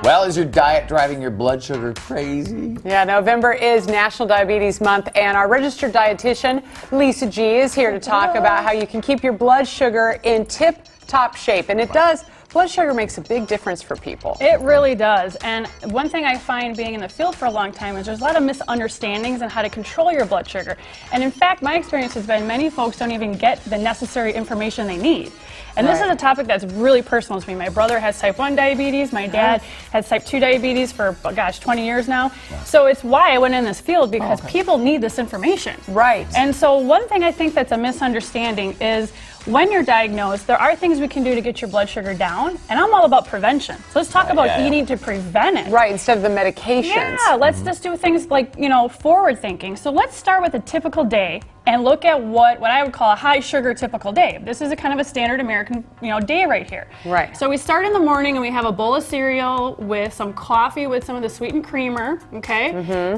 Well, is your diet driving your blood sugar crazy? Yeah, November is National Diabetes Month, and our registered dietitian, Lisa G, is here to talk about how you can keep your blood sugar in tip-top shape. And it does. Blood sugar makes a big difference for people. It really does. And one thing I find being in the field for a long time is there's a lot of misunderstandings on how to control your blood sugar. And in fact, my experience has been many folks don't even get the necessary information they need. And this is a topic that's really personal to me. My brother has type 1 diabetes. My dad has type 2 diabetes for, gosh, 20 years now. So it's why I went in this field, because people need this information. Right. And so one thing I think that's a misunderstanding is when you're diagnosed, there are things we can do to get your blood sugar down. And I'm all about prevention. So let's talk about eating to prevent it. Right, instead of the medications. Yeah, let's just do things like, forward thinking. So let's start with a typical day and look at what I would call a high sugar typical day. This is a kind of a standard American, day right here. Right. So we start in the morning and we have a bowl of cereal with some coffee with some of the sweetened creamer, okay?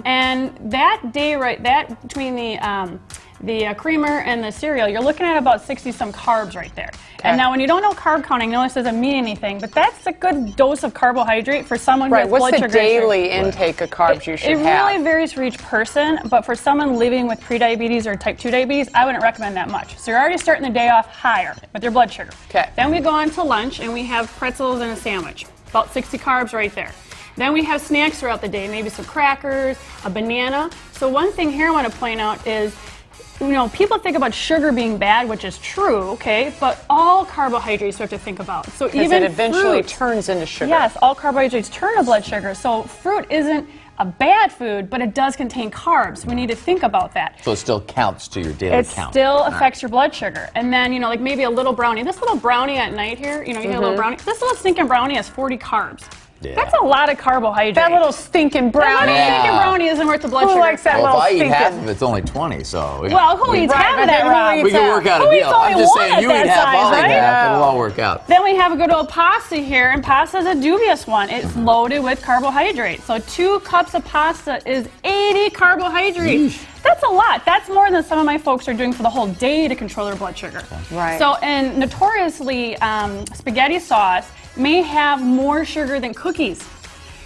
And that day, between the creamer and the cereal, you're looking at about 60-some carbs right there. And now when you don't know carb counting, no, this doesn't mean anything, but that's a good dose of carbohydrate for someone who has blood sugar. What's the daily intake of carbs you should have? It really varies for each person, but for someone living with prediabetes or type 2 diabetes, I wouldn't recommend that much. So you're already starting the day off higher with your blood sugar. Okay. Then we go on to lunch and we have pretzels and a sandwich, about 60 carbs right there. Then we have snacks throughout the day, maybe some crackers, a banana. So one thing here I want to point out is, people think about sugar being bad, which is true, okay? But all carbohydrates we have to think about. So even it eventually fruit, turns into sugar. Yes, all carbohydrates turn to blood sugar. So fruit isn't a bad food, but it does contain carbs. We need to think about that. So it still counts to your daily count. It still affects your blood sugar. And then, like maybe a little brownie. This little brownie at night here, you get a little brownie. This little stinking brownie has 40 carbs. Yeah. That's a lot of carbohydrate. That little stinking brownie. That little stinking brownie isn't worth the blood sugar. Who likes that Well, little if I eat stinking? half of it, it's only 20, so... Well, who eats half of that, Rob? We can work out a Who eats deal. I'm only just one saying, you at eat that half, I'll size, eat right? half, it'll all work out. Then we have a good old pasta here, and pasta is a dubious one. It's loaded with carbohydrates. So 2 cups of pasta is 80 carbohydrates. That's a lot. That's more than some of my folks are doing for the whole day to control their blood sugar. Right. So, and notoriously, spaghetti sauce may have more sugar than cookies.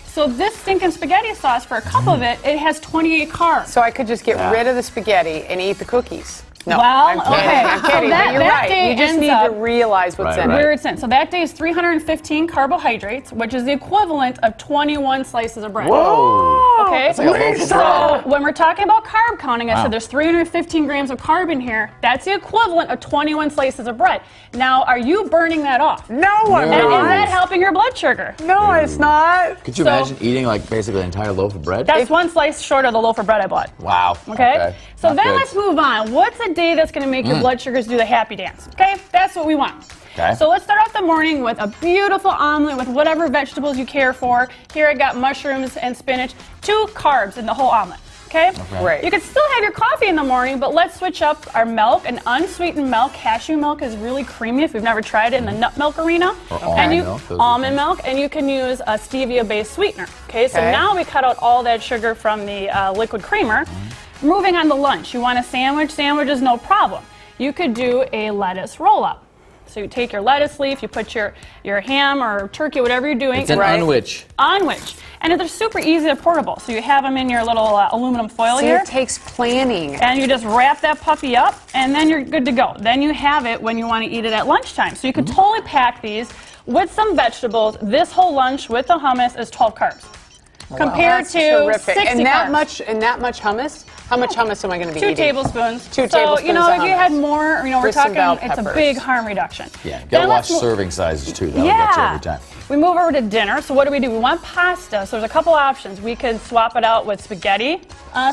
So this stinking spaghetti sauce, for a cup of it, it has 28 carbs. So I could just get rid of the spaghetti and eat the cookies. No, well, I'm kidding. okay. I'm kidding, So but you're right. You just need to realize what's in it. Where it's in. So that day is 315 carbohydrates, which is the equivalent of 21 slices of bread. Whoa! Okay? That's like a loaf of So bread. when we're talking about carb counting, I said there's 315 grams of carb in here. That's the equivalent of 21 slices of bread. Now, are you burning that off? No, I'm And not. is that helping your blood sugar? No, it's not. Could you imagine eating basically an entire loaf of bread? That's one slice short of the loaf of bread I bought. Wow. Okay? So Not then good. let's move on. What's a day that's going to make your blood sugars do the happy dance? Okay? That's what we want. Okay. So let's start off the morning with a beautiful omelet with whatever vegetables you care for. Here I got mushrooms and spinach. 2 carbs in the whole omelet. Okay? Right. You can still have your coffee in the morning, but let's switch up our milk. An unsweetened milk, cashew milk, is really creamy if you've never tried it in the nut milk arena. Or Almond milk, and you can use a stevia-based sweetener. Okay, so now we cut out all that sugar from the liquid creamer. Moving on to lunch, you want a sandwich? Sandwich is no problem. You could do a lettuce roll-up. So you take your lettuce leaf, you put your ham or turkey, whatever you're doing. It's an unwich. Unwich. And they're super easy and portable. So you have them in your little aluminum foil here. It takes planning. And you just wrap that puppy up, and then you're good to go. Then you have it when you want to eat it at lunchtime. So you can totally pack these with some vegetables. This whole lunch with the hummus is 12 carbs. Compared to terrific. 60 and that carbs. much hummus? How much hummus am I going to be 2 eating? tablespoons. 2 so, tablespoons if you of had hummus. more, we're With some bell talking, it's a peppers. big harm reduction. Yeah, you Then gotta watch let's serving sizes too. That'll get you every time. We move over to dinner. So what do? We want pasta. So there's a couple options. We could swap it out with spaghetti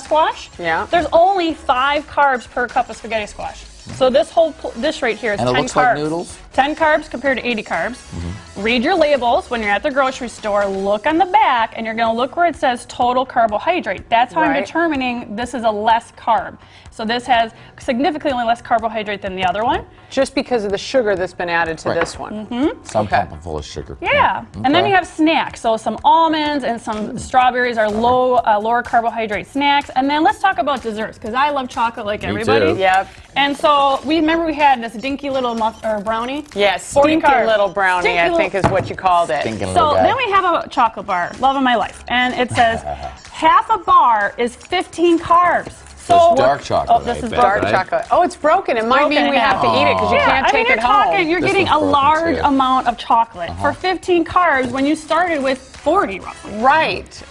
squash. Yeah. There's only 5 carbs per cup of spaghetti squash. So this whole dish right here is 10 And it carbs. looks like noodles? 10 carbs compared to 80 carbs. Read your labels when you're at the grocery store. Look on the back, and you're going to look where it says total carbohydrate. That's how I'm determining this is a less carb. So this has significantly less carbohydrate than the other one. Just because of the sugar that's been added to this one. Some pumpkin full of sugar. Yeah. And then you have snacks. So some almonds and some strawberries are lower carbohydrate snacks. And then let's talk about desserts, because I love chocolate like everybody. too. Yep. And so we had this dinky little brownie. Yeah, 40 stinking carbs. little brownie, Stinky I think is what you called it. Stinking So little guy. then we have a chocolate bar, love of my life, and it says half a bar is 15 carbs. So it's dark chocolate. Oh, this I is bet, Dark right? chocolate. Oh, it's broken. It might Broken mean in we have to half. eat it because you can't I mean, take you're it talking, home. you're This getting one's a broken, large too. amount of chocolate for 15 carbs when you started with 40 roughly. Right.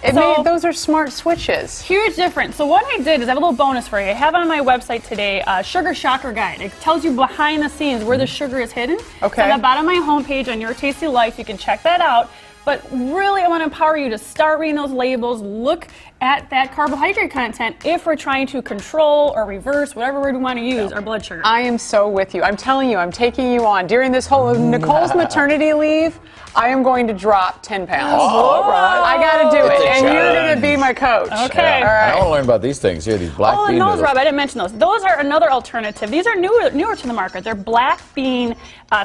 Those are smart switches. Huge difference. So what I did is I have a little bonus for you. I have it on my website today, Sugar Shocker Guide. It tells you behind the scenes where the sugar is hidden. Okay. It's on the bottom of my homepage on Your Tasty Life. You can check that out. But really, I want to empower you to start reading those labels, look at that carbohydrate content if we're trying to control or reverse, whatever word we want to use, our blood sugar. I am so with you. I'm telling you, I'm taking you on. During this whole Nicole's maternity leave, I am going to drop 10 pounds. All right. I got to do It's it, a and you're challenge. going to be my coach. Okay. All I right. want to learn about these things here, these black Oh, bean and those, noodles. Rob, I didn't mention those. Those are another alternative. These are newer to the market. They're black bean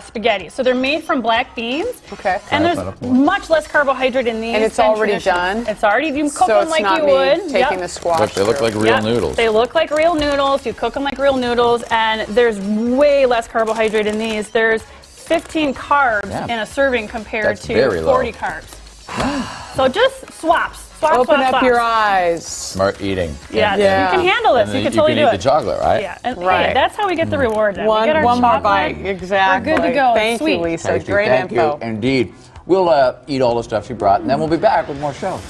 spaghetti. So they're made from black beans. Okay. And Right, there's right, right. much less carbohydrate in these. And it's than already traditional. done? It's already, you cook So them it's like not you me would. taking Yep. the squash. Look, they look like real Yep. noodles. They look like real noodles. You cook them like real noodles, and there's way less carbohydrate in these. There's 15 carbs Yeah. in a serving compared That's to very low. 40 carbs. So just swaps. Open up swaps. your eyes. Smart eating. Yeah, Yeah. you can handle this. And You then can totally you do can eat it. the chocolate, right? Yeah, and Right. hey, that's how we get the reward. Then. we get our One more chocolate, bite. Exactly. We're good to go. Thank It's sweet. you, Lisa. Thank you, Great thank info. you. Indeed. We'll eat all the stuff she brought, and then we'll be back with more show.